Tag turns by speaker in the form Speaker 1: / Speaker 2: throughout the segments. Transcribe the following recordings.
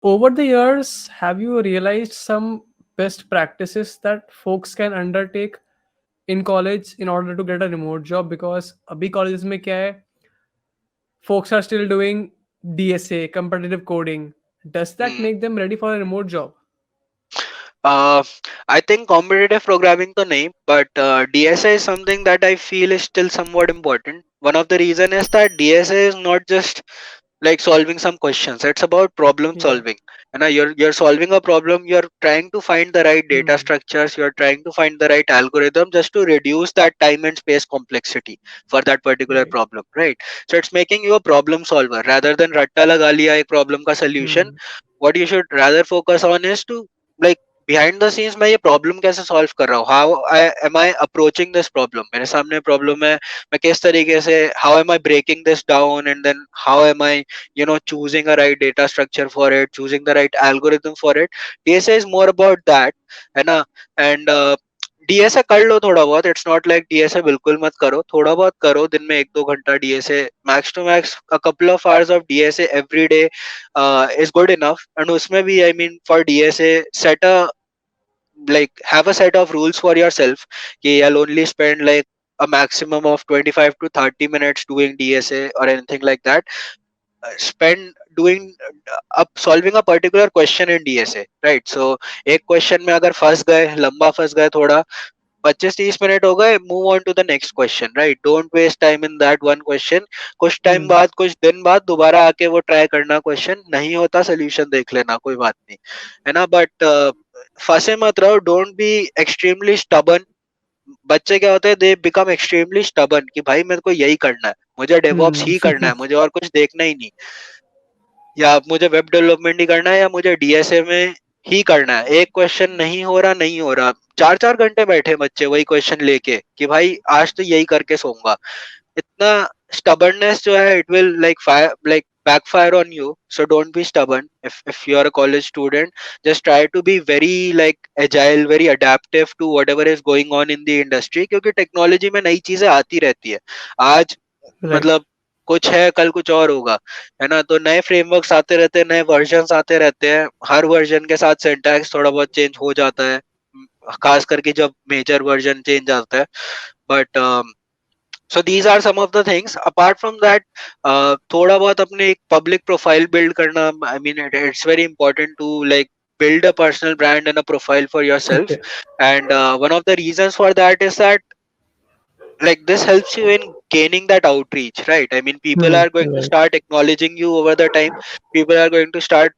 Speaker 1: Over the years, have you realized some best practices that folks can undertake in college in order to get a remote job? Because abhi colleges mein kya hai, folks are still doing DSA, competitive coding. Does that
Speaker 2: Hmm.
Speaker 1: make them ready for a remote job?
Speaker 2: Uh, I think competitive programming to nahi, but DSA is something that I feel is still somewhat important. One of the reason is that DSA is not just like solving some questions. It's about problem
Speaker 1: Yeah.
Speaker 2: solving. And you're solving a problem. You're trying to find the right data
Speaker 1: Hmm.
Speaker 2: structures. You're trying to find the right algorithm just to reduce that time and space complexity for that particular
Speaker 1: Right.
Speaker 2: problem, right? So it's making you a problem solver rather than ratta laga liya ek problem ka solution.
Speaker 1: Hmm.
Speaker 2: What you should rather focus on is to like behind the scenes मैं ये problem कैसे solve कर रहा हूँ, how I am I approaching this problem, मेरे सामने problem है, मैं किस तरीके से, how am I breaking this down, and then how am I choosing a right data structure for it, choosing the right algorithm for it. DSA is more about that, है ना? And DSA कर लो थोड़ा बहुत, it's not like DSA बिल्कुल मत करो, थोड़ा बहुत करो, दिन में 1-2 घंटा DSA, max to max a couple of hours of DSA every day is good enough. And उसमें भी I mean for DSA set a like have a set of rules for yourself कि I'll only spend like a maximum of 25 to 30 minutes doing DSA or anything like that. Spend doing up solving a particular question in DSA, right? So एक question में अगर फंस गए, लंबा फंस गए थोड़ा, 25-30 मिनट हो गए, move on to the next question, right? Don't waste time in that one question. कुछ टाइम
Speaker 1: Hmm.
Speaker 2: बाद, कुछ दिन बाद दोबारा आके वो ट्राई करना, क्वेश्चन नहीं होता सोल्यूशन देख लेना, कोई बात नहीं, है ना? बट फंसे मत रहो, डोंट बी एक्सट्रीमली स्टबन. बच्चे क्या होते हैं, दे बिकम एक्सट्रीमली स्टबन कि भाई मेरे को यही करना है, मुझे डेवऑप्स
Speaker 1: Hmm.
Speaker 2: ही करना है, मुझे और कुछ देखना ही नहीं, या मुझे वेब डेवलपमेंट ही करना है, या मुझे डीएसए में ही करना है. एक क्वेश्चन नहीं हो रहा, नहीं हो रहा, 4-4 घंटे बैठे बच्चे वही क्वेश्चन लेके कि भाई आज तो यही करके सोऊंगा. इतना stubbornness जो है, it will like fire, like backfire on you. So don't be stubborn. If you are a college student, just try to be very like agile, very adaptive to whatever is going on in the industry, क्योंकि technology में नई चीजें आती रहती है. आज
Speaker 1: Right.
Speaker 2: मतलब कुछ है, कल कुछ और होगा, है ना? तो नए फ्रेमवर्क्स आते रहते हैं, नए वर्जन्स आते रहते हैं, हर वर्जन के साथ सिंटैक्स थोड़ा बहुत चेंज हो जाता है, खास करके जब मेजर वर्जन चेंज आता है. But so these are some of the things. Apart from that, थोड़ा बहुत अपने एक public profile build करना, I mean it's very important to like build a personal brand and a profile for yourself.
Speaker 1: Okay.
Speaker 2: And one of the reasons for that is that like this helps you in gaining that outreach, right? I mean people
Speaker 1: Hmm.
Speaker 2: are going to
Speaker 1: Right.
Speaker 2: start acknowledging you over the time. People are going to start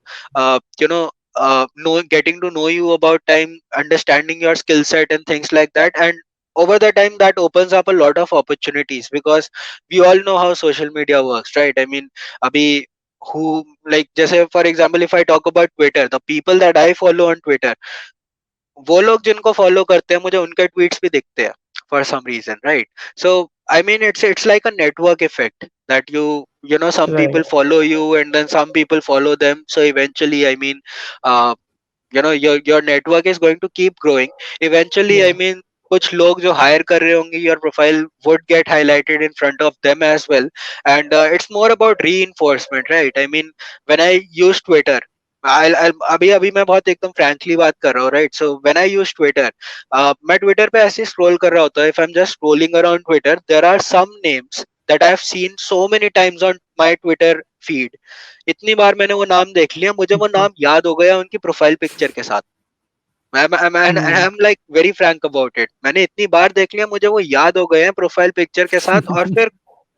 Speaker 2: getting to know you about time, understanding your skill set and things like that. And over the time that opens up a lot of opportunities, because we all know how social media works, right? I mean abhi who, like just say for example, if I talk about Twitter, the people that I follow on Twitter, वो लोग जिनको follow करते हैं मुझे उनके tweets भी दिखते हैं for some reason, right? So I mean it's like a network effect that some
Speaker 1: Right.
Speaker 2: people follow you and then some people follow them, so eventually I mean uh, your network is going to keep growing. Eventually I
Speaker 1: Yeah.
Speaker 2: mean कुछ लोग जो higher कर रहे होंगे, your profile would get highlighted in front of them as well. And it's more about reinforcement, right? I mean when I use Twitter, अभी अभी मैं बहुत एकदम फ्रैंकली बात कर रहा हूँ, right? So when I use Twitter, मैं ट्विटर पे ऐसे स्क्रॉल कर रहा होता है, if I am just scrolling around Twitter, there are some names that I have seen so many times on my Twitter feed. इतनी बार मैंने वो नाम देख लिया, मुझे वो नाम याद हो गया उनकी प्रोफाइल पिक्चर के साथ. आई
Speaker 1: Hmm.
Speaker 2: Am like very Frank about it. मैंने इतनी बार देख लिया, मुझे वो याद हो गए हैं प्रोफाइल पिक्चर के साथ. और फिर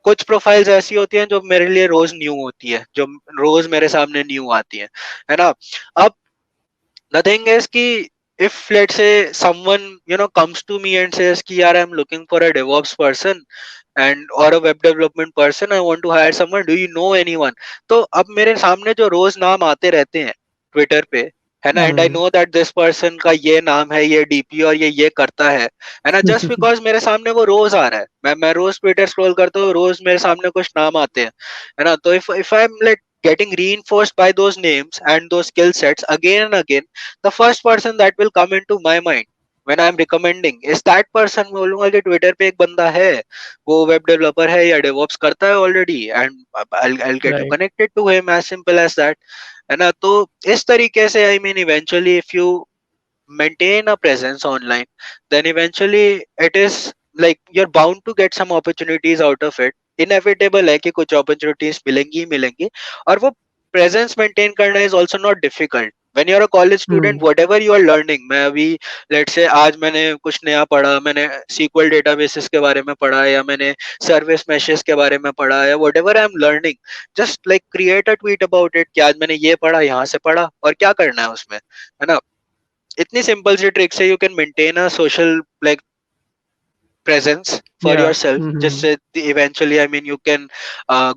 Speaker 2: कुछ प्रोफाइल्स ऐसी होती हैं जो मेरे लिए रोज न्यू होती है, जो रोज मेरे सामने न्यू आती है ना? अब the thing is कि if let's say someone comes to me and says कि यार I'm looking for a DevOps person and or a web development person, I want to hire someone, do you know anyone? तो अब मेरे सामने जो रोज नाम आते रहते हैं ट्विटर पे, है ना, and I
Speaker 1: Hmm.
Speaker 2: Know that this person का ये नाम है, ये डीपी और ये करता है ना, जस्ट बिकॉज मेरे सामने वो रोज आ रहा है, मैं रोज ट्विटर स्क्रॉल करता हूँ, रोज मेरे सामने कुछ नाम आते हैं, है ना? तो if I'm like getting reinforced by those names and those skill sets again and again, the first person that will come into my mind when I'm recommending is that person. मैं बोलूंगा कि ट्विटर पे एक बंदा है, वो web developer है या डेवऑप्स करता है already, and I'll get you
Speaker 1: Right.
Speaker 2: connected to him, as simple as that. है ना? तो इस तरीके से I mean eventually if you maintain a presence online, then eventually it is like you're bound to get some opportunities out of it. Inevitable है कि कुछ opportunities मिलेंगी ही मिलेंगी, और वो presence maintain करना is also not difficult. When you're a college student,
Speaker 1: Hmm.
Speaker 2: whatever you are learning, मैं अभी let's say आज मैंने कुछ नया पढ़ा, मैंने SQL databases के बारे में पढ़ा, या मैंने service meshes के बारे में पढ़ा, या whatever I'm learning, just like create a tweet about it कि आज मैंने ये पढ़ा, यहाँ से पढ़ा, और क्या करना है उसमें, है ना? इतनी सिंपल सी ट्रिक से you can maintain a social like presence for
Speaker 1: Yeah.
Speaker 2: yourself, just
Speaker 1: Hmm.
Speaker 2: say eventually I mean you can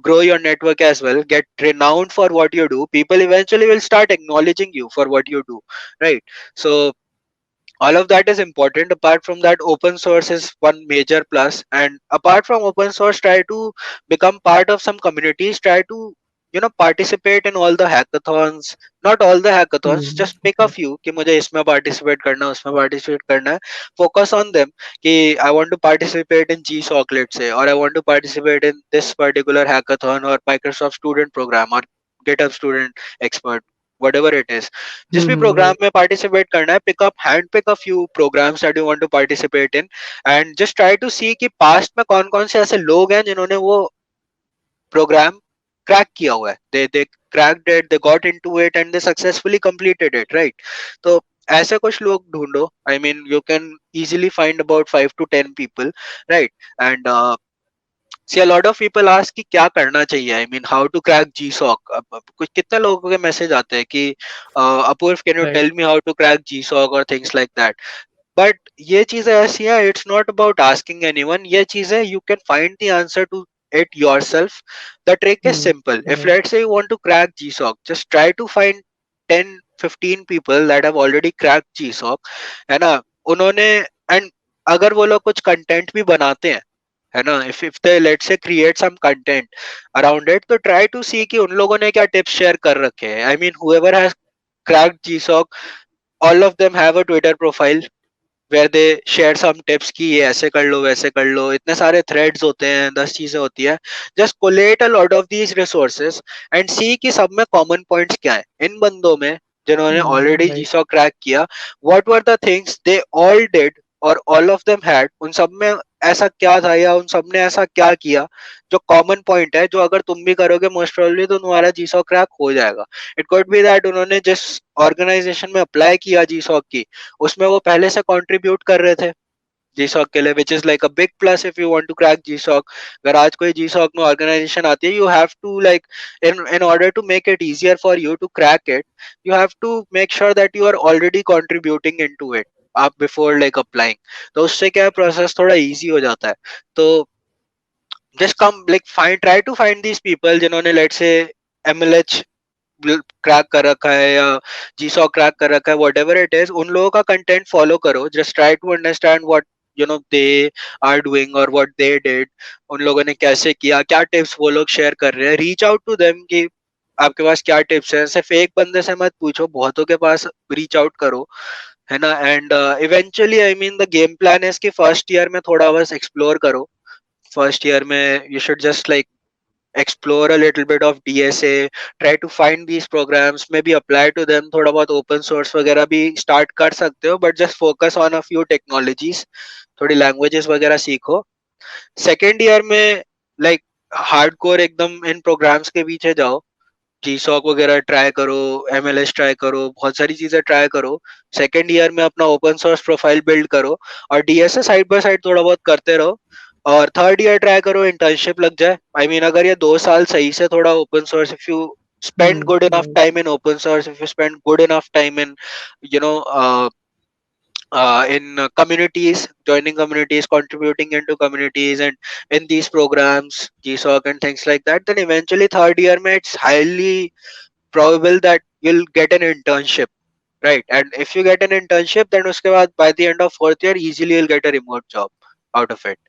Speaker 2: grow your network as well, get renowned for what you do. People eventually will start acknowledging you for what you do, right? So all of that is important. Apart from that, open source is one major plus, and apart from open source, try to become part of some communities, try to participate in all the hackathons. Not all the hackathons,
Speaker 1: Hmm.
Speaker 2: just pick a few कि मुझे इसमें participate करना है, उसमें participate करना है. Focus on them कि I want to participate in GSOC, let's say, or I want to participate in this particular hackathon or Microsoft student program or GitHub student expert, whatever it is. जिस भी
Speaker 1: Hmm.
Speaker 2: Program
Speaker 1: Right.
Speaker 2: में participate करना है, pick up hand pick a few programs that you want to participate in, and just try to see कि past में कौन कौन से ऐसे लोग हैं जिन्होंने वो प्रोग्राम क्रैक किया हुआ है. They cracked it, they got into it and they successfully completed it, right? तो ऐसे कुछ लोग ढूंढो. I mean you can easily find about 5 to 10 people, right? And see, a lot of people ask कि क्या करना चाहिए, I mean how to crack GSoC. अब कुछ कितने लोगों के मैसेज आते हैं कि Apoorv can you
Speaker 1: Right.
Speaker 2: Tell me how to crack GSoC और थिंग्स लाइक दैट. बट ये चीजें ऐसी है, it's not about asking anyone. ये चीजें you can find the answer to it yourself. The trick is
Speaker 1: Hmm.
Speaker 2: simple. If
Speaker 1: Right.
Speaker 2: let's say you want to crack GSOC, just try to find 10 15 people that have already cracked GSOC, है ना? उन्होंने, and अगर वो लोग कुछ content भी बनाते हैं, है ना, if they let's say create some content around it, तो ट्राई टू सी कि उन लोगों ने क्या टिप्स शेयर कर रखे हैं. I mean whoever has cracked GSOC, all of them have a Twitter profile where they share some tips कि ये ऐसे कर लो, वैसे कर लो. इतने सारे थ्रेड्स होते हैं, 10 चीजें होती है. Just collate a lot of these resources and see कि सब में कॉमन पॉइंट्स क्या है इन बंदों में जिन्होंने
Speaker 1: Hmm.
Speaker 2: Already
Speaker 1: Right.
Speaker 2: जीसॉ क्रैक किया. What were the things they all did और ऑल ऑफ देम हैड. उन सब में ऐसा क्या था, या उन सब ने ऐसा क्या किया जो कॉमन पॉइंट है, जो अगर तुम भी करोगे मोस्ट प्रोबेबली तो तुम्हारा जीसॉ क्रैक हो जाएगा. इट कुड बी दैट उन्होंने जिस ऑर्गेनाइजेशन में अप्लाई किया जीसॉ की, उसमें वो पहले से कंट्रीब्यूट कर रहे थे जीसॉक के लिए, which is like a big plus if you want to crack GSoC. अगर आज कोई जीसॉक में ऑर्गेनाइजेशन आती है, you have to like in order to make it easier for you to crack it, you have to make sure that you are already contributing into it आप before like applying. तो उससे क्या process थोड़ा easy हो जाता है. तो just come like find try to find these people जिन्होंने लेट्स से एमएलएच क्रैक कर रखा है या जीसॉ क्रैक कर रखा है, वट एवर इट इज, उन लोगों का कंटेंट फॉलो करो. Just try to understand what they are doing और व्हाट दे डिड. उन लोगों ने कैसे किया, क्या टिप्स वो लोग शेयर कर रहे हैं. रीच आउट टू देम कि आपके पास क्या टिप्स है. सिर्फ एक बंदे से मत पूछो, बहुतों के पास रीच आउट करो, है ना? And eventually I mean the game plan is कि फर्स्ट ईयर में थोड़ा बस एक्सप्लोर करो. फर्स्ट ईयर में you should just like explore a little bit of DSA, try to find these programs, maybe apply to them. थोड़ा बहुत open source वगैरह भी start कर सकते हो, but just focus on a few technologies. थोड़ी languages वगैरह सीखो. सेकेंड ईयर में like hardcore एकदम इन programs के पीछे जाओ. जीसॉक वगैरह ट्राई करो, एमएलएस ट्राई करो, बहुत सारी चीजें ट्राई करो. सेकेंड ईयर में अपना ओपन सोर्स प्रोफाइल बिल्ड करो, और डीएसए साइड बाय साइड थोड़ा बहुत करते रहो. और थर्ड ईयर ट्राई करो, इंटर्नशिप लग जाए. आई मीन अगर ये 2 साल सही से थोड़ा open source, if you spend
Speaker 1: Hmm.
Speaker 2: good enough
Speaker 1: Right.
Speaker 2: time in open source, if you spend good enough time in you know communities, joining communities, contributing into communities, and in these programs, GSOC and things like that, then eventually third year, mein, it's highly probable that you'll get an internship, right? And if you get an internship, then uske baad by the end of fourth year, easily you'll get a remote job out of it.